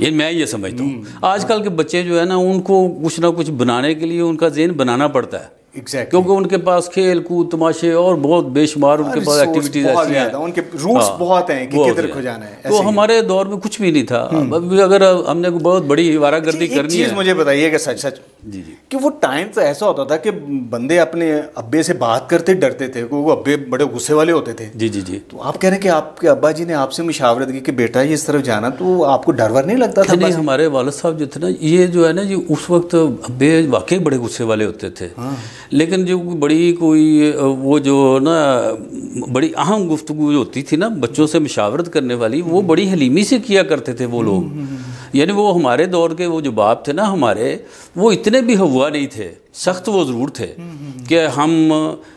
یہ میں یہ سمجھتا ہوں آج کل کے بچے جو ہے نا ان کو کچھ نہ کچھ بنانے کے لیے ان کا ذہن بنانا پڑتا ہے کیونکہ ان کے پاس کھیل کود تماشے اور بہت بے شمار ان کے پاس ایکٹیویٹیز ایسی ہیں, ان کے روٹس بہت ہیں کہ کدھر کو جانا ہے. تو ہمارے دور میں کچھ بھی نہیں تھا. اگر ہم نے بہت بڑی آوارہ گردی کرنی ہے, چیز مجھے بتائیے کہ سچ سچ جی جی کہ وہ ٹائم تو ایسا ہوتا تھا کہ بندے اپنے ابے سے بات کرتے ڈرتے تھے, وہ ابے بڑے غصے والے ہوتے تھے. جی جی جی. تو آپ کہہ رہے ہیں کہ آپ کے ابا جی نے آپ سے مشاورت کی کہ بیٹا یہ اس طرف جانا, تو آپ کو ڈر ور نہیں لگتا تھا؟ نہیں, ہمارے والد صاحب جو تھے نا یہ جو ہے نا یہ اس وقت ابے واقعی بڑے غصے والے ہوتے تھے, لیکن جو بڑی کوئی وہ جو نا بڑی اہم گفتگو جو ہوتی تھی نا بچوں سے مشاورت کرنے والی, وہ بڑی حلیمی سے کیا کرتے تھے وہ لوگ. یعنی وہ ہمارے دور کے وہ جو باپ تھے نا ہمارے, وہ اتنے بھی ہوا نہیں تھے, سخت وہ ضرور تھے کہ ہم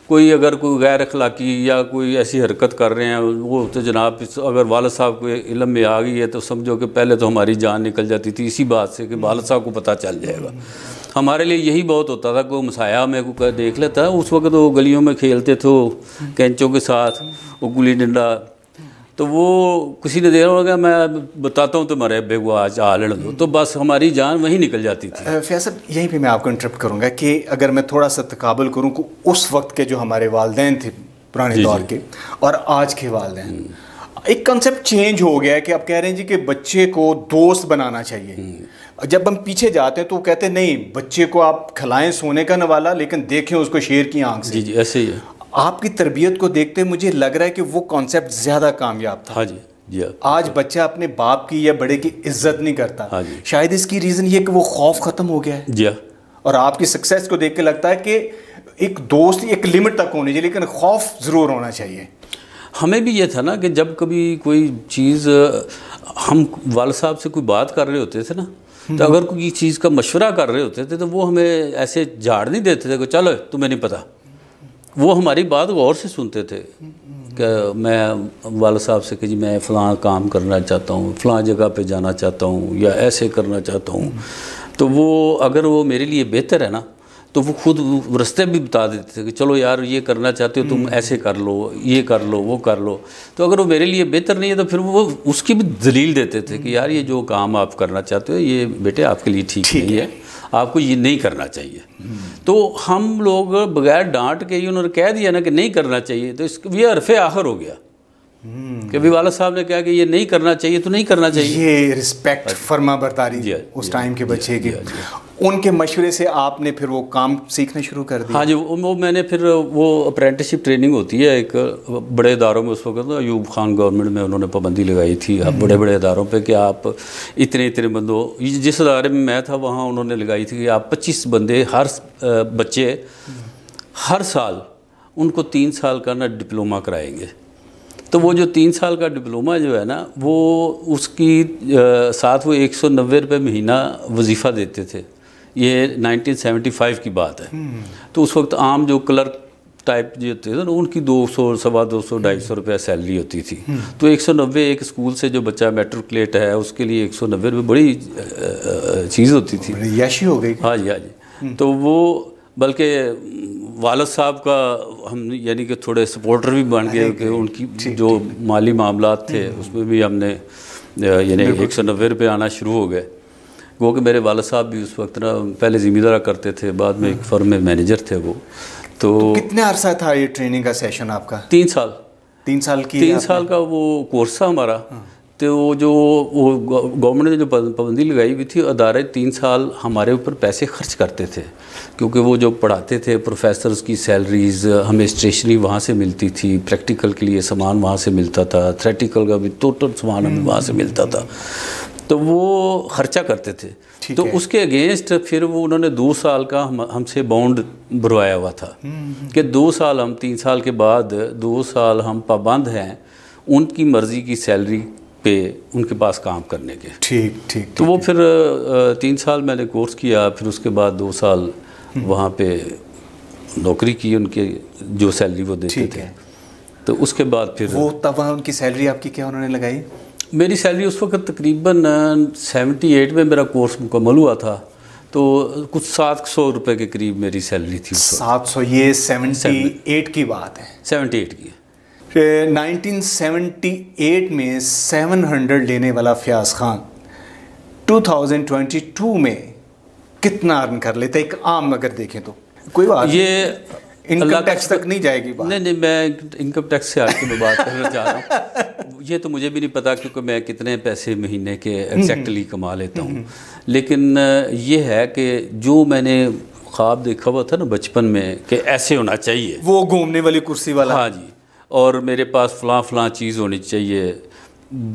کوئی اگر کوئی غیر اخلاقی یا کوئی ایسی حرکت کر رہے ہیں وہ تو جناب اگر والد صاحب کو علم میں آ گئی ہے تو سمجھو کہ پہلے تو ہماری جان نکل جاتی تھی اسی بات سے کہ والد صاحب کو پتہ چل جائے گا. ہمارے لیے یہی بہت ہوتا تھا کہ وہ مسایہ میں کو دیکھ لیتا ہے. اس وقت وہ گلیوں میں کھیلتے تھے کینچوں کے ساتھ, وہ گلی ڈنڈا, تو وہ کسی نے دیکھا ہوگا میں بتاتا ہوں تمہارے ابے کو آج لڑ دو, تو بس ہماری جان وہیں نکل جاتی تھی. فیصل یہیں پہ میں آپ کو انٹرپٹ کروں گا کہ اگر میں تھوڑا سا تقابل کروں کہ اس وقت کے جو ہمارے والدین تھے پرانے دور کے اور آج کے والدین, ایک کنسیپٹ چینج ہو گیا ہے کہ آپ کہہ رہے ہیں جی کہ بچے کو دوست بنانا چاہیے. جب ہم پیچھے جاتے ہیں تو وہ کہتے ہیں نہیں بچے کو آپ کھلائیں سونے کا نوالا لیکن دیکھیں اس کو شیر کی آنکھ سے. جی جی ایسے ہی ہے. آپ کی تربیت کو دیکھتے مجھے لگ رہا ہے کہ وہ کانسیپٹ زیادہ کامیاب تھا. ہاں جی جی. آج بچہ اپنے باپ کی یا بڑے کی عزت نہیں کرتا. ہاں جی. شاید اس کی ریزن یہ کہ وہ خوف ختم ہو گیا ہے. جی. اور آپ کی سکسیس کو دیکھ کے لگتا ہے کہ ایک دوست ایک لمٹ تک ہونی چاہیے لیکن خوف ضرور ہونا چاہیے. ہمیں بھی یہ تھا نا کہ جب کبھی کوئی چیز ہم والد صاحب سے کوئی بات کر رہے ہوتے تھے نا, تو اگر کوئی چیز کا مشورہ کر رہے ہوتے تھے تو وہ ہمیں ایسے جھاڑ نہیں دیتے تھے کہ چلو تمہیں نہیں پتہ. وہ ہماری بات غور سے سنتے تھے کہ میں والد صاحب سے کہ جی میں فلاں کام کرنا چاہتا ہوں, فلاں جگہ پہ جانا چاہتا ہوں یا ایسے کرنا چاہتا ہوں, تو وہ اگر وہ میرے لیے بہتر ہے نا تو وہ خود راستے بھی بتا دیتے تھے کہ چلو یار یہ کرنا چاہتے ہو تم ایسے کر لو, یہ کر لو, وہ کر لو. تو اگر وہ میرے لیے بہتر نہیں ہے تو پھر وہ اس کی بھی دلیل دیتے تھے کہ یار یہ جو کام آپ کرنا چاہتے ہو یہ بیٹے آپ کے لیے ٹھیک نہیں ہے, آپ کو یہ نہیں کرنا چاہیے. تو ہم لوگ بغیر ڈانٹ کے ہی انہوں نے کہہ دیا نا کہ نہیں کرنا چاہیے, تو اس یہ حرف آخر ہو گیا کہ بھی والد صاحب نے کہا کہ یہ نہیں کرنا چاہیے تو نہیں کرنا چاہیے. یہ رسپیکٹ فرما برداری اس ٹائم کے بچے کی. ان کے مشورے سے آپ نے پھر وہ کام سیکھنا شروع کر دیا؟ ہاں جی, وہ میں نے پھر وہ اپرینٹسشپ ٹریننگ ہوتی ہے ایک بڑے اداروں میں, اس وقت ایوب خان گورنمنٹ میں انہوں نے پابندی لگائی تھی بڑے بڑے اداروں پہ کہ آپ اتنے بندوں, جس ادارے میں تھا وہاں انہوں نے لگائی تھی کہ آپ 25 بندے ہر بچے ہر سال ان کو 3 سال کا نا ڈپلومہ کرائیں گے. تو وہ جو 3 سال کا ڈپلومہ جو ہے نا وہ اس کی ساتھ وہ 190 روپے مہینہ وظیفہ دیتے تھے. یہ 1975 کی بات ہے. تو اس وقت عام جو کلرک ٹائپ جو ہوتے تھے نا ان کی 200 سوا 200 250 روپے سیلری ہوتی تھی. تو 190 ایک اسکول سے جو بچہ میٹرکلیٹ ہے اس کے لیے 190 روپے بڑی چیز ہوتی تھی, یاشی ہو گئی. ہاں جی ہاں جی. تو وہ بلکہ والد صاحب کا ہم یعنی کہ تھوڑے سپورٹر بھی بن گئے کہ ان کی جو مالی معاملات تھے اس میں بھی ہم نے یعنی 190 روپے آنا شروع ہو گئے. وہ کہ میرے والد صاحب بھی اس وقت نا پہلے زمیندارہ کرتے تھے, بعد میں ایک فرم میں مینیجر تھے وہ. تو کتنے عرصہ تھا یہ ٹریننگ کا سیشن آپ کا؟ 3 سال. 3 سال کی 3 سال کا وہ کورس تھا ہمارا. تو وہ جو گورنمنٹ نے جو پابندی لگائی ہوئی تھی, ادارے 3 سال ہمارے اوپر پیسے خرچ کرتے تھے کیونکہ وہ جو پڑھاتے تھے پروفیسرز کی سیلریز ہمیں اسٹیشنری وہاں سے ملتی تھی, پریکٹیکل کے لیے سامان وہاں سے ملتا تھا, تھریٹیکل کا بھی ٹوٹل سامان ہمیں وہاں سے ملتا تھا. تو وہ خرچہ کرتے تھے. تو اس کے اگینسٹ پھر وہ انہوں نے 2 سال کا ہم سے بانڈ بھروایا ہوا تھا کہ 2 سال ہم 3 سال کے بعد 2 سال ہم پابند ہیں ان کی مرضی کی سیلری پہ ان کے پاس کام کرنے کے. ٹھیک. تو وہ پھر 3 سال میں نے کورس کیا, پھر اس کے بعد 2 سال وہاں پہ نوکری کی, ان کے جو سیلری وہ دیتے تھے. تو اس کے بعد پھر وہ تب ان کی سیلری آپ کی کیا انہوں نے لگائی؟ میری سیلری اس وقت تقریباً 78 میں میرا کورس مکمل ہوا تھا, تو کچھ 700 روپے کے قریب میری سیلری تھی. 700 یہ 78 کی بات ہے. 78 کی. 1978 میں 700 لینے والا فیاض خان 2022 میں کتنا ارن کر لیتے ایک عام اگر دیکھیں تو؟ کوئی بات یہ انکم ٹیکس تک نہیں جائے گی بات. نہیں میں انکم ٹیکس سے ہٹ کے میں بات کرنا چاہ رہا ہوں. یہ تو مجھے بھی نہیں پتا کیونکہ میں کتنے پیسے مہینے کے ایگزیکٹلی کما لیتا ہوں. لیکن یہ ہے کہ جو میں نے خواب دیکھا ہوا تھا نا بچپن میں کہ ایسے ہونا چاہیے, وہ گھومنے والی کرسی والا, ہاں جی, اور میرے پاس فلاں چیز ہونی چاہیے,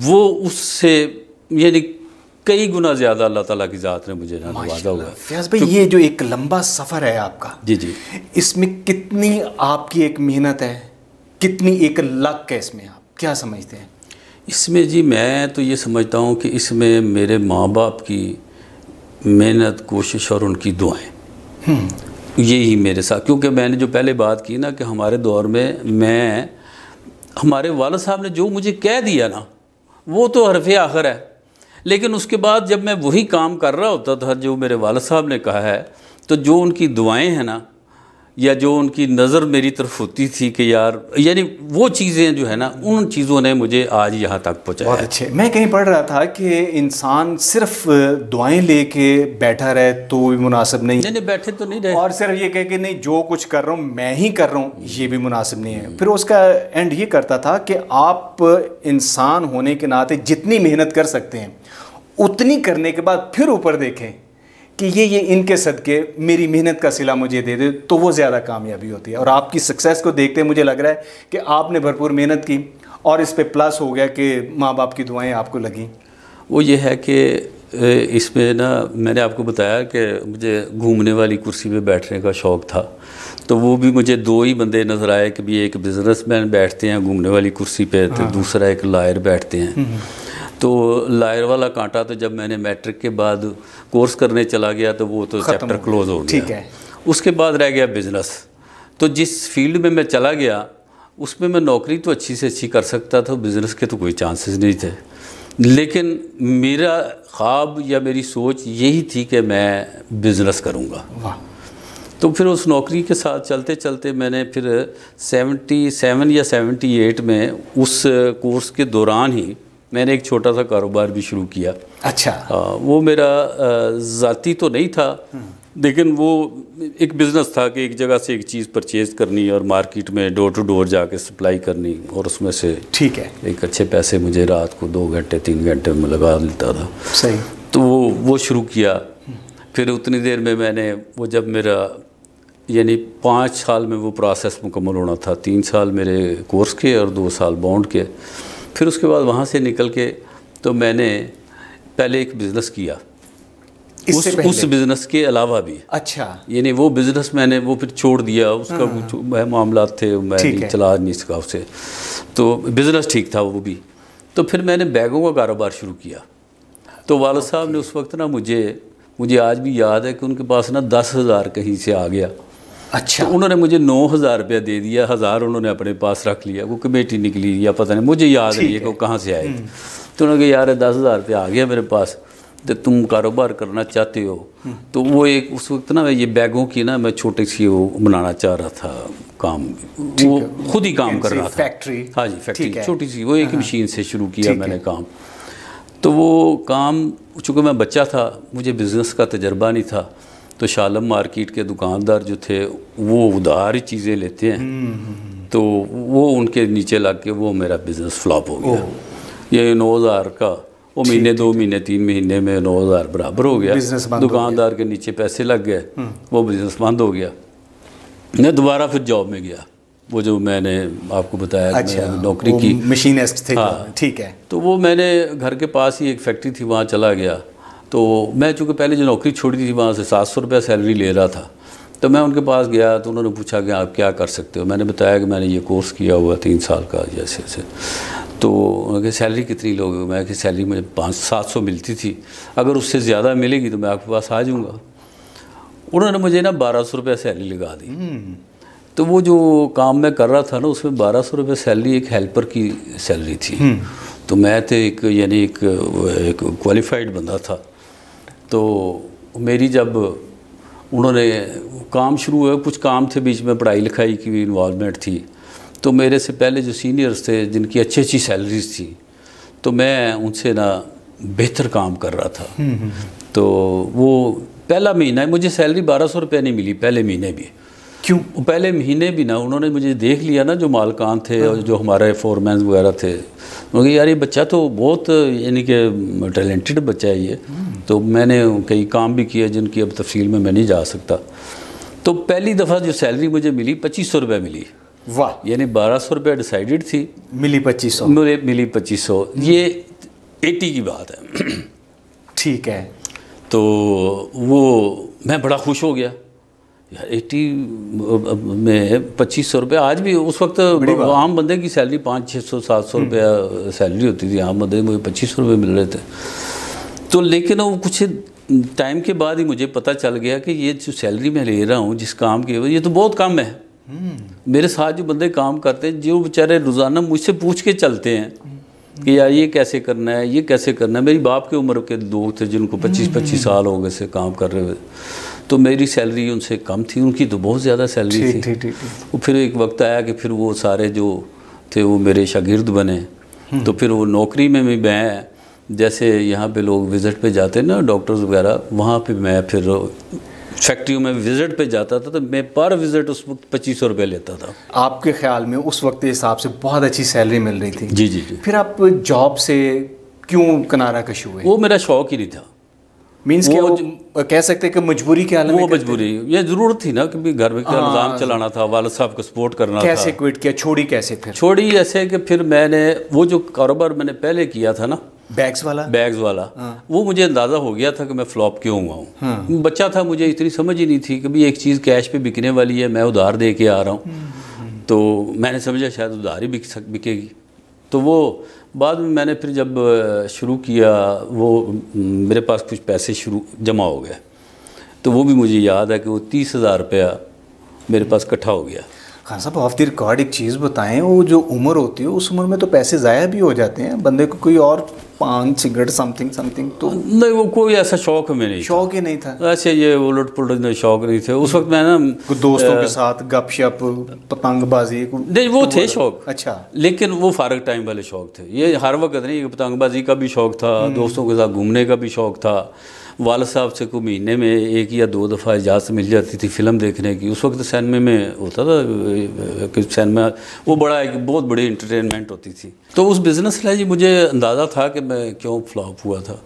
وہ اس سے یعنی کئی گنا زیادہ اللہ تعالیٰ کی ذات نے مجھے نوازا ہوا ہے. فیاض بھائی یہ جو ایک لمبا سفر ہے آپ کا, جی جی, اس میں کتنی آپ کی ایک محنت ہے, کتنی ایک لک ہے اس میں, آپ کیا سمجھتے ہیں اس میں؟ جی میں تو یہ سمجھتا ہوں کہ اس میں میرے ماں باپ کی محنت, کوشش اور ان کی دعائیں, یہی میرے ساتھ. کیونکہ میں نے جو پہلے بات کی نا کہ ہمارے دور میں ہمارے والد صاحب نے جو مجھے کہہ دیا نا وہ تو حرف آخر ہے, لیکن اس کے بعد جب میں وہی کام کر رہا ہوتا تھا جو میرے والد صاحب نے کہا ہے, تو جو ان کی دعائیں ہیں نا یا جو ان کی نظر میری طرف ہوتی تھی کہ یار یعنی وہ چیزیں جو ہے نا ان چیزوں نے مجھے آج یہاں تک پہنچایا. بہت اچھے. میں کہیں پڑھ رہا تھا کہ انسان صرف دعائیں لے کے بیٹھا رہے تو بھی مناسب نہیں, نہیں بیٹھے تو نہیں رہے, اور صرف یہ کہہ کہ نہیں جو کچھ کر رہا ہوں میں ہی کر رہا ہوں یہ بھی مناسب نہیں ہے. پھر اس کا اینڈ یہ کرتا تھا کہ آپ انسان ہونے کے ناطے جتنی محنت کر سکتے ہیں اتنی کرنے کے بعد پھر اوپر دیکھیں کہ یہ ان کے صدقے میری محنت کا صلہ مجھے دے دے, تو وہ زیادہ کامیابی ہوتی ہے. اور آپ کی سکسیس کو دیکھتے مجھے لگ رہا ہے کہ آپ نے بھرپور محنت کی اور اس پہ پلس ہو گیا کہ ماں باپ کی دعائیں آپ کو لگیں. وہ یہ ہے کہ اس میں نا میں نے آپ کو بتایا کہ مجھے گھومنے والی کرسی پہ بیٹھنے کا شوق تھا, تو وہ بھی مجھے دو ہی بندے نظر آئے کہ بھی ایک بزنس مین بیٹھتے ہیں گھومنے والی کرسی پہ, تو دوسرا ایک لائر بیٹھتے ہیں. تو لائر والا کانٹا تو جب میں نے میٹرک کے بعد کورس کرنے چلا گیا تو وہ تو چیپٹر کلوز ہو گیا. ٹھیک ہے. اس کے بعد رہ گیا بزنس. تو جس فیلڈ میں میں چلا گیا اس میں نوکری تو اچھی سے اچھی کر سکتا تھا, بزنس کے تو کوئی چانسز نہیں تھے. لیکن میرا خواب یا میری سوچ یہی تھی کہ میں بزنس کروں گا. تو پھر اس نوکری کے ساتھ چلتے چلتے میں نے پھر 77 یا 78 میں اس کورس کے دوران ہی میں نے ایک چھوٹا سا کاروبار بھی شروع کیا. اچھا. وہ میرا ذاتی تو نہیں تھا, لیکن وہ ایک بزنس تھا کہ ایک جگہ سے ایک چیز پرچیز کرنی اور مارکیٹ میں ڈور ٹو ڈور جا کے سپلائی کرنی, اور اس میں سے ٹھیک ہے ایک اچھے پیسے مجھے رات کو 2 گھنٹے 3 گھنٹے میں لگا لیتا تھا. صحیح. تو وہ شروع کیا. پھر اتنی دیر میں میں نے وہ جب میرا یعنی 5 سال میں وہ پروسیس مکمل ہونا تھا, 3 سال میرے کورس کے اور 2 سال بانڈ کے. پھر اس کے بعد وہاں سے نکل کے تو میں نے پہلے ایک بزنس کیا اس بزنس کے علاوہ بھی. اچھا. یعنی وہ بزنس میں نے وہ پھر چھوڑ دیا, اس کا کچھ معاملات تھے میں چلا نہیں سکا اسے, تو بزنس ٹھیک تھا وہ بھی. تو پھر میں نے بیگوں کا کاروبار شروع کیا. تو والد صاحب نے اس وقت نا مجھے آج بھی یاد ہے کہ ان کے پاس نا 10,000 کہیں سے آ گیا. اچھا. تو انہوں نے مجھے 9,000 روپیہ دے دیا, 1,000 انہوں نے اپنے پاس رکھ لیا. وہ کمیٹی نکلی یا پتہ نہیں, مجھے یاد نہیں ہے کہ وہ کہاں سے آئے. تو انہوں نے کہا یار 10,000 روپیہ آ گیا میرے پاس, تو تم کاروبار کرنا چاہتے ہو. تو وہ ایک اس وقت نا یہ بیگوں کی نا میں چھوٹی سی وہ بنانا چاہ رہا تھا کام, وہ خود ہی کام کر رہا تھا. فیکٹری. ہاں جی فیکٹری چھوٹی سی, وہ ایک مشین سے شروع کیا میں نے کام. تو وہ کام چونکہ میں بچہ تھا, مجھے بزنس کا تجربہ نہیں تھا, تو شالم مارکیٹ کے دکاندار جو تھے وہ ادھار ہی چیزیں لیتے ہیں, تو وہ ان کے نیچے لگ کے وہ میرا بزنس فلاپ ہو گیا. یہ 9,000 کا وہ مہینے 2 مہینے 3 مہینے میں 9,000 برابر ہو گیا. دکاندار کے نیچے پیسے لگ گئے, وہ بزنس بند ہو گیا. میں دوبارہ پھر جاب میں گیا, وہ جو میں نے آپ کو بتایا نوکری کی مشینسٹ تھے. ٹھیک ہے. تو وہ میں نے گھر کے پاس ہی ایک فیکٹری تھی وہاں چلا گیا. تو میں چونکہ پہلے جو نوکری چھوڑی تھی وہاں سے 700 روپیہ سیلری لے رہا تھا. تو میں ان کے پاس گیا تو انہوں نے پوچھا کہ آپ کیا کر سکتے ہو. میں نے بتایا کہ میں نے یہ کورس کیا ہوا 3 سال کا جیسے ایسے. تو انہوں نے کہا سیلری کتنی لوگے؟ میں کہ سیلری مجھے 700 ملتی تھی, اگر اس سے زیادہ ملے گی تو میں آپ کے پاس آ جاؤں گا. انہوں نے مجھے نا 1,200 روپیہ سیلری لگا دی. تو وہ جو کام میں کر رہا تھا نا اس میں 1,200 روپیہ سیلری ایک ہیلپر کی سیلری تھی. تو میں تو ایک کوالیفائڈ بندہ تھا. تو میری جب انہوں نے کام شروع ہوا, کچھ کام تھے بیچ میں, پڑھائی لکھائی کی بھی انوالومنٹ تھی, تو میرے سے پہلے جو سینئرز تھے جن کی اچھی سیلریز تھی, تو میں ان سے نا بہتر کام کر رہا تھا. تو وہ پہلا مہینہ مجھے سیلری 1200 روپے نہیں ملی پہلے مہینے بھی. کیوں؟ پہلے مہینے بھی نا انہوں نے مجھے دیکھ لیا نا، جو مالکان تھے اور جو ہمارے فورمینز وغیرہ تھے، انہوں نے کہا یار یہ بچہ تو بہت یعنی کہ ٹیلنٹڈ بچہ ہے یہ. تو میں نے کئی کام بھی کیے جن کی اب تفصیل میں نہیں جا سکتا. تو پہلی دفعہ جو سیلری مجھے ملی 2500 روپے ملی. واہ. یعنی 1200 روپے ڈیسائیڈڈ تھی، ملی 2500. ملی 2500. یہ 80 کی بات ہے. ٹھیک ہے. تو وہ میں بڑا خوش ہو گیا یار. 80 میں 2500 روپے آج بھی اس وقت عام بندے کی سیلری 500 600 700 روپیہ سیلری ہوتی تھی. عام بندے مجھے 2500 روپے مل رہے تھے. تو لیکن وہ کچھ ٹائم کے بعد ہی مجھے پتہ چل گیا کہ یہ جو سیلری میں لے رہا ہوں جس کام کی یہ تو بہت کم ہے. میرے ساتھ جو بندے کام کرتے ہیں جو بیچارے روزانہ مجھ سے پوچھ کے چلتے ہیں کہ یار یہ کیسے کرنا ہے یہ کیسے کرنا ہے. میری باپ کے عمر کے لوگ تھے جن کو 25 سال ہو گئے سے کام کر رہے ہوئے. تو میری سیلری ان سے کم تھی، ان کی تو بہت زیادہ سیلری تھی. پھر ایک وقت آیا کہ پھر وہ سارے جو تھے وہ میرے شاگرد بنے. تو پھر وہ نوکری میں بھی میں جیسے یہاں پہ لوگ وزٹ پہ جاتے ہیں نا ڈاکٹرز وغیرہ، وہاں پہ میں پھر فیکٹریوں میں وزٹ پہ جاتا تھا. تو میں پر وزٹ اس وقت 2500 روپے لیتا تھا. آپ کے خیال میں اس وقت حساب سے بہت اچھی سیلری مل رہی تھی؟ جی جی جی. پھر آپ جاب سے کیوں کنارہ کش ہوئے؟ وہ میرا شوق ہی نہیں تھا. مینس کہ کہہ سکتے کہ مجبوری کے عالم میں؟ وہ مجبوری، یہ ضرورت تھی نا کہ گھر میں نظام چلانا تھا، والد صاحب کو سپورٹ کرنا تھا. کیسے کوئٹ کیا؟ چھوڑی کیسے؟ پھر چھوڑی ایسے کہ پھر میں نے وہ جو کاروبار میں نے پہلے کیا تھا نا بیگز والا وہ مجھے اندازہ ہو گیا تھا کہ میں فلاپ کیوں ہوا ہوں. بچہ تھا، مجھے اتنی سمجھ ہی نہیں تھی کہ بھی ایک چیز کیش پہ بکنے والی ہے، میں ادھار دے کے آ رہا ہوں. تو میں نے سمجھا شاید ادھار ہی بکے گی. تو وہ بعد میں نے پھر جب شروع کیا وہ میرے پاس کچھ پیسے جمع ہو گئے. تو وہ بھی مجھے یاد ہے کہ وہ 30,000 روپیہ میرے پاس اکٹھا ہو گیا. خان صاحب آف دی ریکارڈ ایک چیز بتائیں، وہ جو عمر ہوتی ہے اس عمر میں تو پیسے ضائع بھی ہو جاتے ہیں. بندے کو کوئی اور پان سگریٹ سم تھنگ تو نہیں، وہ کوئی ایسا شوق میں نہیں، شوق ہی نہیں تھا ایسے یہ الٹ پلٹ شوق نہیں تھے اس وقت. میں نا دوستوں کے ساتھ گپ شپ پتنگ بازی نہیں وہ تھے شوق. اچھا. لیکن وہ فارغ ٹائم والے شوق تھے. یہ ہر وقت نہیں، پتنگ بازی کا بھی شوق تھا، دوستوں کے ساتھ گھومنے کا بھی شوق تھا. والد صاحب سے کوئی مہینے میں 1 یا 2 دفعہ اجازت مل جاتی تھی فلم دیکھنے کی. اس وقت سینما میں ہوتا تھا کہ سینما وہ بڑا ایک بہت بڑی انٹرٹینمنٹ ہوتی تھی. تو اس بزنس سے جی مجھے اندازہ تھا کہ میں کیوں فلاپ ہوا تھا.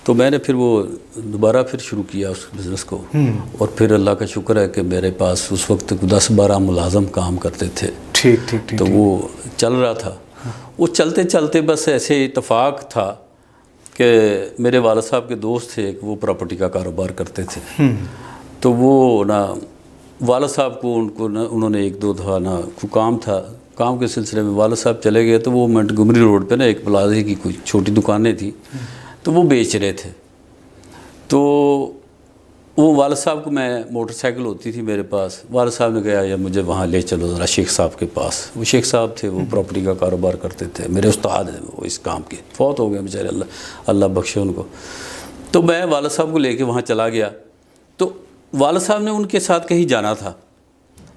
تو میں نے پھر وہ دوبارہ پھر شروع کیا اس بزنس کو. اور پھر اللہ کا شکر ہے کہ میرے پاس اس وقت 10-12 ملازم کام کرتے تھے. ٹھیک. تو وہ چل رہا تھا. وہ چلتے چلتے بس ایسے اتفاق تھا کہ میرے والد صاحب کے دوست تھے کہ وہ پراپرٹی کا کاروبار کرتے تھے. تو وہ نا والد صاحب کو انہوں نے 1-2 دفعہ نا کام تھا، کام کے سلسلے میں والد صاحب چلے گئے. تو وہ منٹگمری روڈ پہ نا ایک پلازے کی کوئی چھوٹی دکانیں تھیں تو وہ بیچ رہے تھے. تو وہ والد صاحب کو میں موٹر سائیکل ہوتی تھی میرے پاس، والد صاحب نے کہا یا مجھے وہاں لے چلو ذرا شیخ صاحب کے پاس. وہ شیخ صاحب تھے، وہ پراپرٹی کا کاروبار کرتے تھے، میرے استاد ہیں وہ اس کام کے، فوت ہو گئے بیچارے، اللہ بخشے ان کو. تو میں والد صاحب کو لے کے وہاں چلا گیا. تو والد صاحب نے ان کے ساتھ کہیں جانا تھا.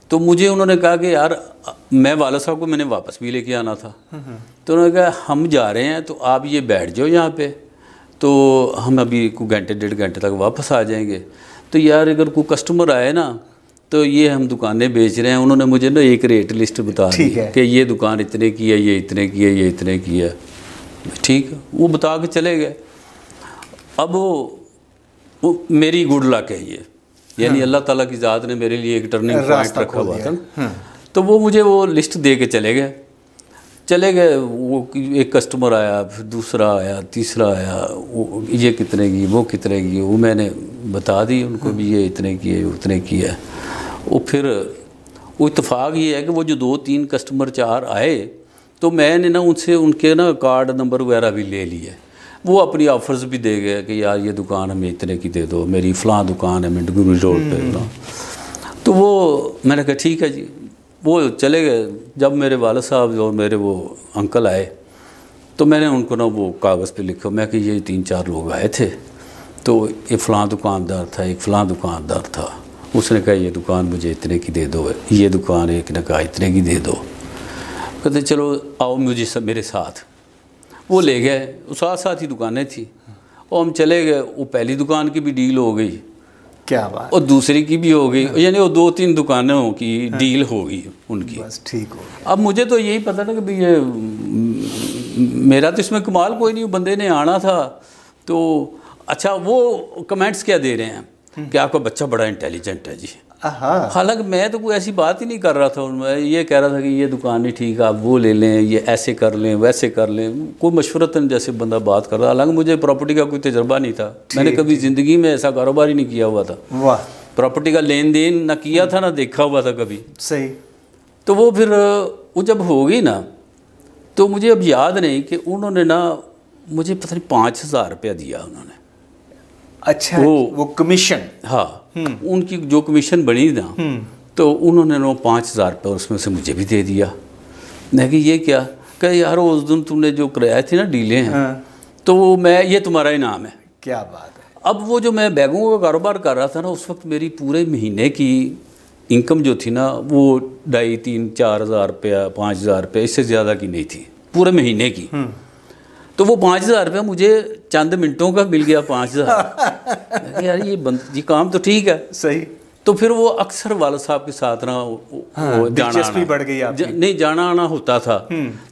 تو مجھے انہوں نے کہا کہ یار میں والد صاحب کو میں نے واپس بھی لے کے آنا تھا. تو انہوں نے کہا ہم جا رہے ہیں تو آپ یہ بیٹھ جاؤ یہاں پہ، تو ہم ابھی کوئی گھنٹے 1.5 گھنٹے تک واپس آ جائیں گے. تو یار اگر کوئی کسٹمر آئے نا تو یہ ہم دکانیں بیچ رہے ہیں. انہوں نے مجھے نا ایک ریٹ لسٹ بتا دی کہ یہ دکان اتنے کی ہے، یہ اتنے کی ہے، یہ اتنے کی ہے. ٹھیک ہے، وہ بتا کے چلے گئے. اب وہ میری گڈ لک ہے یہ، یعنی اللہ تعالیٰ کی ذات نے میرے لیے ایک ٹرننگ پوائنٹ رکھا ہوا تھا. تو وہ مجھے وہ لسٹ دے کے چلے گئے. وہ ایک کسٹمر آیا، پھر دوسرا آیا، تیسرا آیا، یہ کتنے کی، وہ کتنے کی، وہ میں نے بتا دی ان کو بھی یہ اتنے کی ہے، اتنے کی ہے. وہ پھر وہ اتفاق یہ ہے کہ وہ جو 2-3 کسٹمر 4 آئے تو میں نے نا ان سے ان کے نا کارڈ نمبر وغیرہ بھی لے لیے. وہ اپنی آفرز بھی دے گئے کہ یار یہ دکان ہمیں اتنے کی دے دو، میری فلاں دکان ہے منٹگمری روڈ پہ. تو وہ میں نے کہا ٹھیک ہے جی. وہ چلے گئے. جب میرے والد صاحب اور میرے وہ انکل آئے تو میں نے ان کو نا وہ کاغذ پہ لکھا میں کہ یہ 3-4 لوگ آئے تھے. تو ایک فلاں دکاندار تھا، ایک فلاں دکاندار تھا. اس نے کہا یہ دکان مجھے اتنے کی دے دو، یہ دکان ایک نے کہا اتنے کی دے دو. کہتے چلو آؤ مجھے میرے ساتھ. وہ لے گئے. ساتھ ہی دکانیں تھیں. اور ہم چلے گئے. وہ پہلی دکان کی بھی ڈیل ہو گئی, کیا بات, اور دوسری کی بھی ہو گئی, یعنی وہ 2-3 دکانوں کی ڈیل ہو گئی ان کی. بس ٹھیک ہو گیا. اب مجھے تو یہی پتہ نا کہ بھئی یہ میرا تو اس میں کمال کوئی نہیں, بندے نے آنا تھا تو اچھا وہ کمنٹس کیا دے رہے ہیں کہ آپ کا بچہ بڑا انٹیلیجنٹ ہے جی. حالانکہ میں تو کوئی ایسی بات ہی نہیں کر رہا تھا, میں یہ کہہ رہا تھا کہ یہ دکان نہیں ٹھیک, آپ وہ لے لیں, یہ ایسے کر لیں ویسے کر لیں, کوئی مشورتاً جیسے بندہ بات کر رہا. حالانکہ مجھے پراپرٹی کا کوئی تجربہ نہیں تھا, میں نے کبھی زندگی میں ایسا کاروبار ہی نہیں کیا ہوا تھا. واہ, پراپرٹی کا لین دین نہ کیا تھا نہ دیکھا ہوا تھا کبھی. صحیح. تو وہ پھر وہ جب ہو گئی نا تو مجھے اب یاد نہیں کہ انہوں نے نا مجھے پتہ نہیں 5,000 روپیہ دیا انہوں نے. اچھا, وہ کمیشن. ہاں, ان کی جو کمیشن بنی نا تو انہوں نے 5,000 روپے اس میں سے مجھے بھی دے دیا. میں کہ یہ کیا, کہ یار اس دن تم نے جو کرایا تھی نا ڈیلیں ہیں تو وہ میں یہ تمہارا انعام ہے. کیا بات ہے. اب وہ جو میں بیگوں کا کاروبار کر رہا تھا نا اس وقت میری پورے مہینے کی انکم جو تھی نا وہ 2,500-3,000-4,000 روپیہ 5,000 روپے, اس سے زیادہ کی نہیں تھی پورے مہینے کی. تو وہ 5,000 روپیہ مجھے چند منٹوں کا مل گیا. 5,000 یار یہ کام تو ٹھیک ہے. صحیح. تو پھر وہ اکثر والد صاحب کے ساتھ نا دلچسپی بڑھ گئی آپ کی. نہیں, جانا آنا ہوتا تھا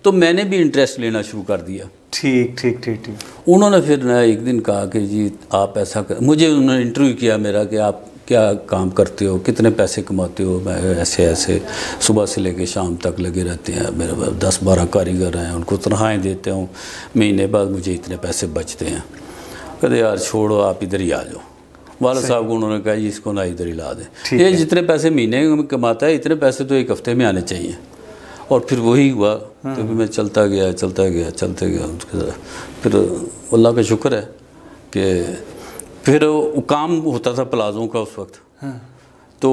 تو میں نے بھی انٹرسٹ لینا شروع کر دیا. ٹھیک ٹھیک ٹھیک ٹھیک. انہوں نے پھر نا ایک دن کہا کہ جی آپ ایسا مجھے انہوں نے انٹرویو کیا میرا کہ آپ کیا کام کرتے ہو, کتنے پیسے کماتے ہو. میں ایسے صبح سے لے کے شام تک لگے رہتے ہیں, میرے 10-12 کاریگر ہیں, ان کو تنخواہیں دیتے ہوں, مہینے بعد مجھے اتنے پیسے بچتے ہیں. کہتے یار چھوڑو آپ ادھر ہی آ جاؤ. والد صاحب کو انہوں نے کہا جی اس کو نہ ادھر ہی لا دیں, یہ جتنے پیسے مہینے میں کماتا ہے اتنے پیسے تو ایک ہفتے میں آنے چاہیے. اور پھر وہی ہوا تو میں چلتا گیا. پھر اللہ کا شکر ہے کہ پھر وہ کام ہوتا تھا پلازوں کا اس وقت. تو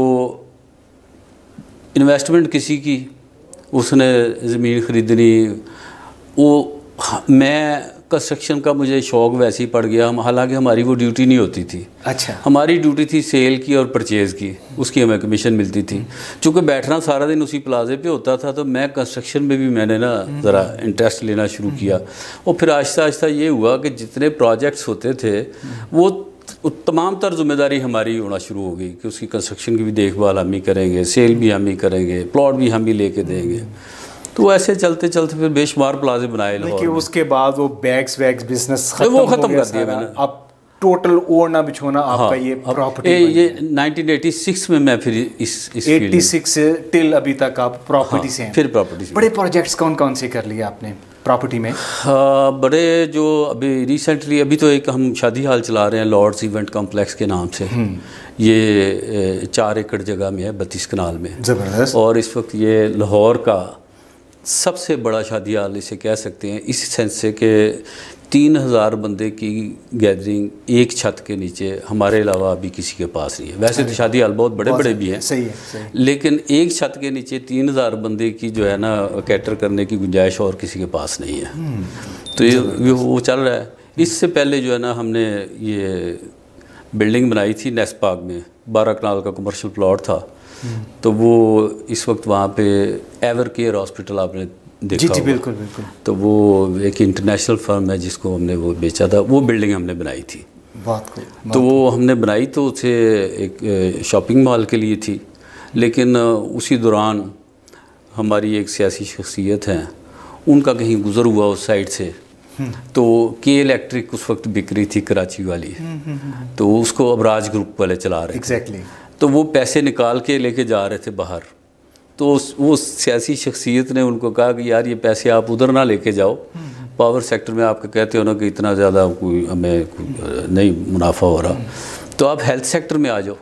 انویسٹمنٹ کسی کی, اس نے زمین خریدنی, وہ میں کنسٹرکشن کا مجھے شوق ویسے ہی پڑ گیا. حالانکہ ہماری وہ ڈیوٹی نہیں ہوتی تھی. اچھا. ہماری ڈیوٹی تھی سیل کی اور پرچیز کی, اس کی ہمیں کمیشن ملتی تھی. چونکہ بیٹھنا سارا دن اسی پلازے پہ ہوتا تھا تو میں کنسٹرکشن میں بھی میں نے نا ذرا انٹرسٹ لینا شروع کیا. اور پھر آہستہ آہستہ یہ ہوا کہ جتنے پروجیکٹس ہوتے تھے وہ تمام تر ذمہ داری ہماری ہونا شروع ہو گئی کہ اس کی کنسٹرکشن کی بھی دیکھ بھال ہم ہی کریں گے, سیل بھی ہم ہی کریں گے, پلاٹ بھی ہم ہی لے کے دیں گے. تو ایسے چلتے چلتے پھر بے شمار پلازے بنائے لاہور میں. اس کے بعد وہ بیگز بزنس وہ ختم کر دیا میں نے. اب ٹوٹل اوڑنا بچھونا آپ کا یہ پراپرٹی. یہ 1986 میں پھر اس 86 سے ٹل ابھی تک آپ پراپرٹی سے ہیں. پھر پراپرٹی سے بڑے پروجیکٹس کون سے کر لیے آپ نے پراپرٹی میں؟ بڑے جو ابھی ریسنٹلی ابھی تو ایک ہم شادی ہال چلا رہے ہیں لارڈز ایونٹ کمپلیکس کے نام سے. یہ 4 ایکڑ جگہ میں ہے 32 کنال میں. زبردست. اور اس وقت یہ لاہور کا سب سے بڑا شادی ہال اسے کہہ سکتے ہیں اس سینس سے کہ 3,000 بندے کی گیدرنگ ایک چھت کے نیچے ہمارے علاوہ ابھی کسی کے پاس نہیں ہے. ویسے تو شادی ہال بہت بڑے بڑے بھی ہیں, صحیح ہے, لیکن ایک چھت کے نیچے 3,000 بندے کی جو ہے نا کیٹر کرنے کی گنجائش اور کسی کے پاس نہیں ہے. تو یہ وہ چل رہا ہے. اس سے پہلے جو ہے نا ہم نے یہ بلڈنگ بنائی تھی نیس پاک میں, 12 کنال کا کمرشل پلاٹ تھا. تو وہ اس وقت وہاں پہ ایور کیئر ہاسپٹل آپ نے دیکھا ہوگا. جی بالکل بالکل. تو وہ ایک انٹرنیشنل فرم ہے جس کو ہم نے وہ بیچا تھا, وہ بلڈنگ ہم نے بنائی تھی. تو وہ ہم نے بنائی تو اسے ایک شاپنگ مال کے لیے تھی, لیکن اسی دوران ہماری ایک سیاسی شخصیت ہیں, ان کا کہیں گزر ہوا اس سائڈ سے. تو کے الیکٹرک اس وقت بک رہی تھی کراچی والی, تو اس کو ابراج گروپ والے چلا رہے ایگزیکٹلی. تو وہ پیسے نکال کے لے کے جا رہے تھے باہر. تو وہ سیاسی شخصیت نے ان کو کہا کہ یار یہ پیسے آپ ادھر نہ لے کے جاؤ, پاور سیکٹر میں آپ کہتے ہو نا کہ اتنا زیادہ کوئی ہمیں نہیں منافع ہو رہا, تو آپ ہیلتھ سیکٹر میں آ جاؤ.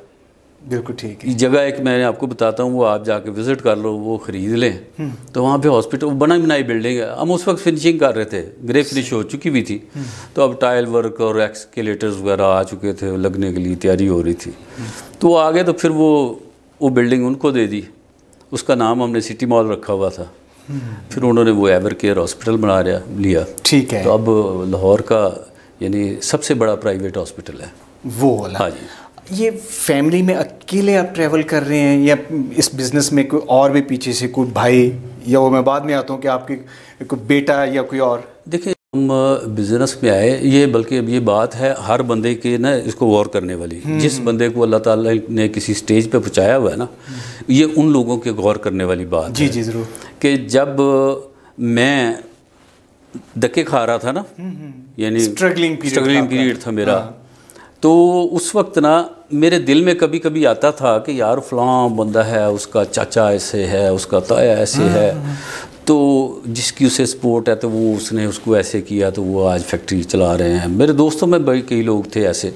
بالکل ٹھیک ہے. جگہ ایک میں نے آپ کو بتاتا ہوں, وہ آپ جا کے وزٹ کر لو, وہ خرید لیں. تو وہاں پہ ہاسپٹل بنائی بلڈنگ ہے. ہم اس وقت فنشنگ کر رہے تھے, گرے فنش ہو چکی بھی تھی. تو اب ٹائل ورک اور ایکسکیلیٹرز وغیرہ آ چکے تھے, لگنے کے لیے تیاری ہو رہی تھی. تو وہ آگے تو پھر وہ بلڈنگ ان کو دے دی, اس کا نام ہم نے سٹی مال رکھا ہوا تھا. پھر انہوں نے وہ ایور کیئر ہاسپٹل بنا لیا. ٹھیک ہے. تو اب لاہور کا یعنی سب سے بڑا پرائیویٹ ہاسپٹل ہے وہ. ہاں جی. یہ فیملی میں اکیلے آپ ٹریول کر رہے ہیں یا اس بزنس میں کوئی اور بھی پیچھے سے کوئی بھائی, یا وہ میں بعد میں آتا ہوں کہ آپ کی کوئی بیٹا یا کوئی اور؟ دیکھیں ہم بزنس میں آئے، یہ بلکہ یہ بات ہے ہر بندے کے نا اس کو غور کرنے والی، جس بندے کو اللہ تعالیٰ نے کسی سٹیج پہ پہنچایا ہوا ہے نا، یہ ان لوگوں کے غور کرنے والی بات ہے۔ جی ضرور۔ کہ جب میں دھکے کھا رہا تھا نا، یعنی اسٹرگلنگ پیریڈ تھا میرا، تو اس وقت نا میرے دل میں کبھی کبھی آتا تھا کہ یار فلاں بندہ ہے، اس کا چاچا ایسے ہے، اس کا تایا ایسے ہے، تو جس کی اسے سپورٹ ہے تو وہ اس نے اس کو ایسے کیا تو وہ آج فیکٹری چلا رہے ہیں۔ میرے دوستوں میں بڑے کئی لوگ تھے ایسے،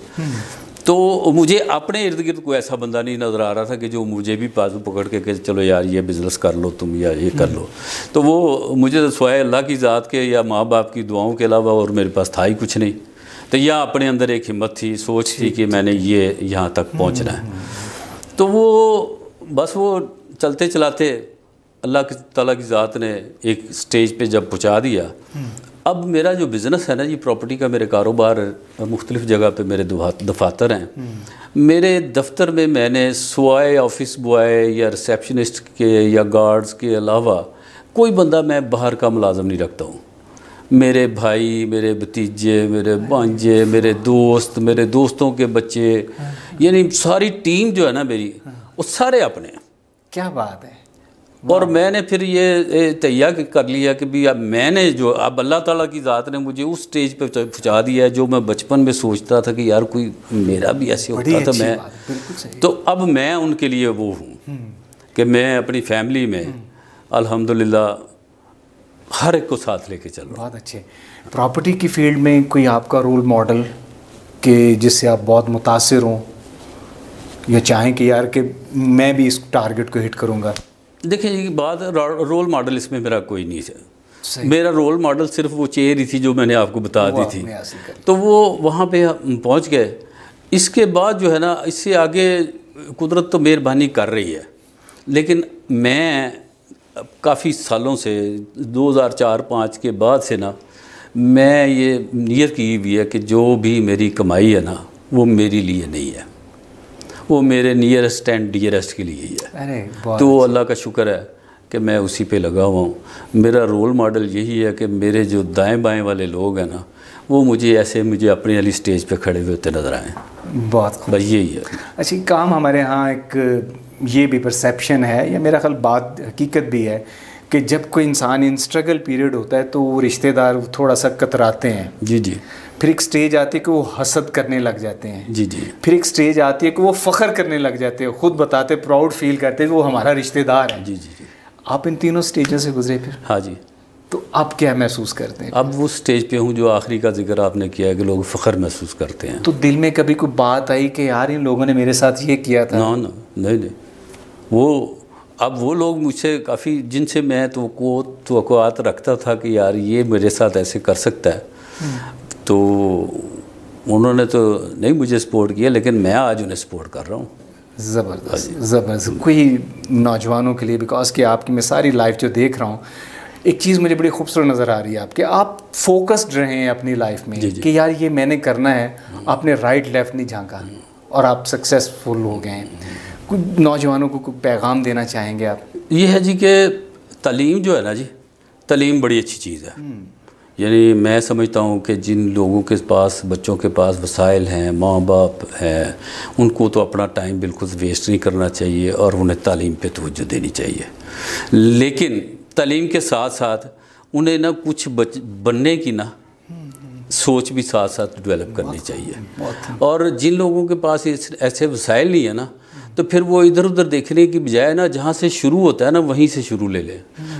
تو مجھے اپنے ارد گرد کوئی ایسا بندہ نہیں نظر آ رہا تھا کہ جو مجھے بھی بازو پکڑ کے کہ چلو یار یہ بزنس کر لو تم، یا یہ کر لو۔ تو وہ مجھے سوائے اللہ کی ذات کے یا ماں باپ کی دعاؤں کے علاوہ اور میرے پاس تھا ہی کچھ نہیں۔ تو یا اپنے اندر ایک ہمت تھی، سوچ تھی کہ میں نے یہ یہاں تک پہنچنا ہے۔ تو وہ بس وہ چلتے چلاتے اللہ کی تعالیٰ کی ذات نے ایک سٹیج پہ جب پہنچا دیا۔ اب میرا جو بزنس ہے نا جی، پراپرٹی کا میرے کاروبار مختلف جگہ پہ میرے دفاتر ہیں۔ میرے دفتر میں نے سوائے آفس بوائے یا ریسیپشنسٹ کے یا گارڈز کے علاوہ کوئی بندہ میں باہر کا ملازم نہیں رکھتا ہوں۔ میرے بھائی، میرے بھتیجے، میرے بھانجے، میرے دوست، میرے دوستوں کے بچے، یعنی ساری ٹیم جو ہے نا میری، وہ سارے اپنے ہیں۔ کیا بات ہے! اور میں نے پھر یہ تیار کر لیا کہ بھی اب میں نے جو اب اللہ تعالیٰ کی ذات نے مجھے اس سٹیج پہ پہنچا دیا ہے جو میں بچپن میں سوچتا تھا کہ یار کوئی میرا بھی ایسے ہوتا تھا میں، تو اب میں ان کے لیے وہ ہوں کہ میں اپنی فیملی میں الحمدللہ ہر ایک کو ساتھ لے کے چل رہا ہوں۔ بہت اچھے۔ پراپرٹی کی فیلڈ میں کوئی آپ کا رول ماڈل کہ جس سے آپ بہت متاثر ہوں یا چاہیں کہ یار کہ میں بھی اس ٹارگٹ کو ہٹ کروں گا؟ دیکھیں یہ بات، رول ماڈل اس میں میرا کوئی نہیں ہے۔ میرا رول ماڈل صرف وہ چیئر ہی تھی جو میں نے آپ کو بتا دی تھی، تو وہ وہاں پہ پہنچ گئے۔ اس کے بعد جو ہے نا، اس سے آگے قدرت تو مہربانی کر رہی ہے، لیکن میں کافی سالوں سے 2004-05 کے بعد سے نا میں یہ نیت کی ہوئی ہے کہ جو بھی میری کمائی ہے نا وہ میری لیے نہیں ہے، وہ میرے نیئرسٹ اینڈ ڈیئرسٹ کے لیے ہی ہے۔ تو اللہ کا شکر ہے کہ میں اسی پہ لگا ہوا ہوں۔ میرا رول ماڈل یہی ہے کہ میرے جو دائیں بائیں والے لوگ ہیں نا، وہ مجھے اپنے والی سٹیج پہ کھڑے ہوتے نظر آئیں۔ بہت بس یہی ہے۔ اچھی کام ہمارے ہاں ایک یہ بھی پرسیپشن ہے، یا میرا خیال بات حقیقت بھی ہے کہ جب کوئی انسان ان اسٹرگل پیریڈ ہوتا ہے تو وہ رشتہ دار تھوڑا سا کتراتے ہیں۔ جی جی۔ پھر ایک سٹیج آتی ہے کہ وہ حسد کرنے لگ جاتے ہیں۔ جی جی۔ پھر ایک سٹیج آتی ہے کہ وہ فخر کرنے لگ جاتے ہیں، خود بتاتے، پراؤڈ فیل کرتے ہیں کہ وہ ہمارا رشتہ دار ہے۔ جی جی جی۔ آپ ان تینوں سٹیجوں سے گزرے پھر؟ ہاں جی۔ تو آپ کیا محسوس کرتے ہیں؟ اب وہ سٹیج پہ ہوں جو آخری کا ذکر آپ نے کیا ہے کہ لوگ فخر محسوس کرتے ہیں۔ تو دل میں کبھی کوئی بات آئی کہ یار ان لوگوں نے میرے ساتھ یہ کیا تھا؟ نہیں، وہ اب وہ لوگ مجھ سے کافی، جن سے میں توقعات رکھتا تھا کہ یار یہ میرے ساتھ ایسے کر سکتا ہے، تو انہوں نے تو نہیں مجھے سپورٹ کیا، لیکن میں آج انہیں سپورٹ کر رہا ہوں۔ زبردست کوئی نوجوانوں کے لیے، بیکاز کہ آپ کی میں ساری لائف جو دیکھ رہا ہوں، ایک چیز مجھے بڑی خوبصورت نظر آ رہی ہے آپ کہ آپ فوکسڈ رہے ہیں اپنی لائف میں کہ یار یہ میں نے کرنا ہے، آپ نے رائٹ لیفٹ نہیں جھانکا اور آپ سکسیزفل ہو گئے ہیں۔ کوئی نوجوانوں کو کوئی پیغام دینا چاہیں گے آپ؟ یہ ہے جی کہ تعلیم جو ہے نا جی، تعلیم بڑی اچھی چیز ہے۔ یعنی میں سمجھتا ہوں کہ جن لوگوں کے پاس، بچوں کے پاس وسائل ہیں، ماں باپ ہیں، ان کو تو اپنا ٹائم بالکل ویسٹ نہیں کرنا چاہیے اور انہیں تعلیم پہ توجہ دینی چاہیے، لیکن تعلیم کے ساتھ ساتھ انہیں نا کچھ بننے کی نا سوچ بھی ساتھ ساتھ ڈیولپ کرنی چاہیے۔ اور جن لوگوں کے پاس ایسے وسائل نہیں ہیں نا، تو پھر وہ ادھر ادھر دیکھنے کی بجائے نا جہاں سے شروع ہوتا ہے نا وہیں سے شروع لے لیں،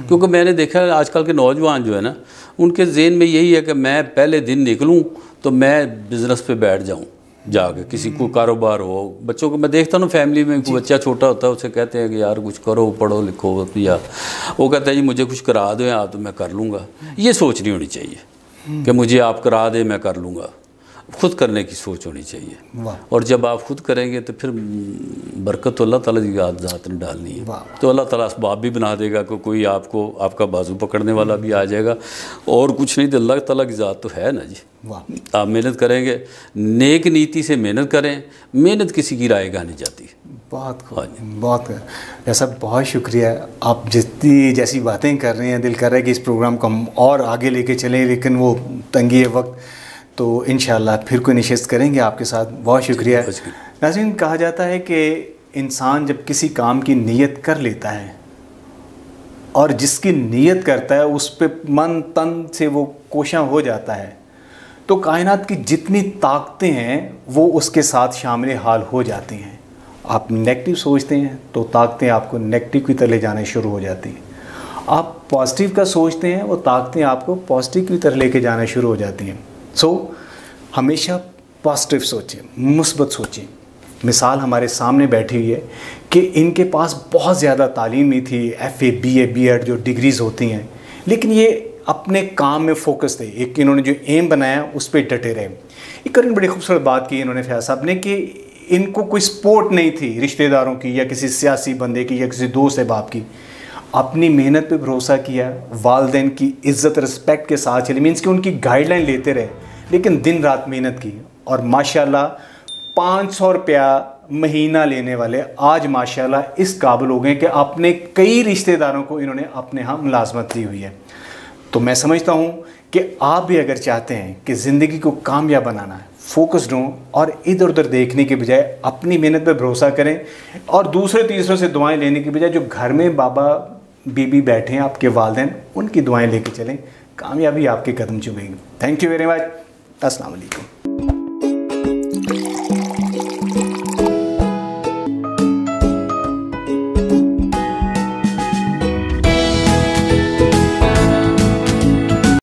کیونکہ میں نے دیکھا ہے آج کل کے نوجوان جو ہے نا، ان کے ذہن میں یہی ہے کہ میں پہلے دن نکلوں تو میں بزنس پہ بیٹھ جاؤں جا کے، کسی کو کاروبار ہو۔ بچوں کو میں دیکھتا ہوں فیملی میں، کوئی بچہ چھوٹا ہوتا ہے اسے کہتے ہیں کہ یار کچھ کرو، پڑھو لکھو، یا وہ کہتا ہے جی مجھے کچھ کرا دو آپ تو میں کر لوں گا۔ یہ سوچ نہیں ہونی چاہیے کہ مجھے آپ کرا دیں میں کر لوں گا، خود کرنے کی سوچ ہونی چاہیے۔ اور جب آپ خود کریں گے تو پھر برکت تو اللہ تعالیٰ کی ذات نے ڈالنی ہے، تو اللہ تعالیٰ اسباب بھی بنا دے گا کہ کوئی آپ کا بازو پکڑنے والا بھی آ جائے گا، اور کچھ نہیں تو اللہ تعالیٰ کی ذات تو ہے نا جی۔ آپ محنت کریں گے، نیک نیتی سے محنت کریں، محنت کسی کی رائے گاہ نہیں جاتی۔ بہت ایسا بہت شکریہ. آپ جتنی جیسی باتیں کر رہے ہیں دل کر رہا ہے کہ اس پروگرام کو ہم اور آگے لے کے چلیں, لیکن وہ تنگی ہے وقت, تو انشاءاللہ پھر کوئی نشست کریں گے آپ کے ساتھ. بہت شکریہ. ناظرین, کہا جاتا ہے کہ انسان جب کسی کام کی نیت کر لیتا ہے اور جس کی نیت کرتا ہے اس پہ من تن سے وہ کوشاں ہو جاتا ہے, تو کائنات کی جتنی طاقتیں ہیں وہ اس کے ساتھ شامل حال ہو جاتی ہیں. آپ نیگیٹو سوچتے ہیں تو طاقتیں آپ کو نیگیٹو کی طرح لے جانے شروع ہو جاتی ہیں. آپ پازیٹیو کا سوچتے ہیں, وہ طاقتیں آپ کو پازیٹیو کی طرح لے کے جانا شروع ہو جاتی ہیں. ہمیشہ پازیٹیو سوچیں, مثبت سوچیں. مثال ہمارے سامنے بیٹھی ہوئی ہے کہ ان کے پاس بہت زیادہ تعلیم نہیں تھی, FA BA BEd جو ڈگریز ہوتی ہیں, لیکن یہ اپنے کام میں فوکس تھے. ایک انہوں نے جو ایم بنایا اس پہ ڈٹے رہے. ایک اور بڑی خوبصورت بات کی انہوں نے فیاض صاحب نے کہ ان کو کوئی سپورٹ نہیں تھی رشتہ داروں کی یا کسی سیاسی بندے کی یا کسی دوست احباب کی. اپنی محنت پہ بھروسہ کیا, والدین کی عزت رسپیکٹ کے ساتھ چلے, مینس کہ ان کی گائیڈ لائن لیتے رہے, لیکن دن رات محنت کی. اور ماشاءاللہ 500 روپیہ مہینہ لینے والے آج ماشاءاللہ اس قابل ہو گئے کہ اپنے کئی رشتہ داروں کو انہوں نے اپنے ہاں ملازمت دی ہوئی ہے. تو میں سمجھتا ہوں کہ آپ بھی اگر چاہتے ہیں کہ زندگی کو کامیاب بنانا ہے, فوکسڈ ہوں اور ادھر ادھر دیکھنے کے بجائے اپنی محنت پہ بھروسہ کریں, اور دوسرے تیسروں سے دعائیں لینے کے بجائے جو گھر میں بابا بی بی بیٹھے ہیں آپ کے والدین, ان کی دعائیں لے کے چلیں, کامیابی آپ کے قدم چومے گی. Thank you very much. السلام علیکم.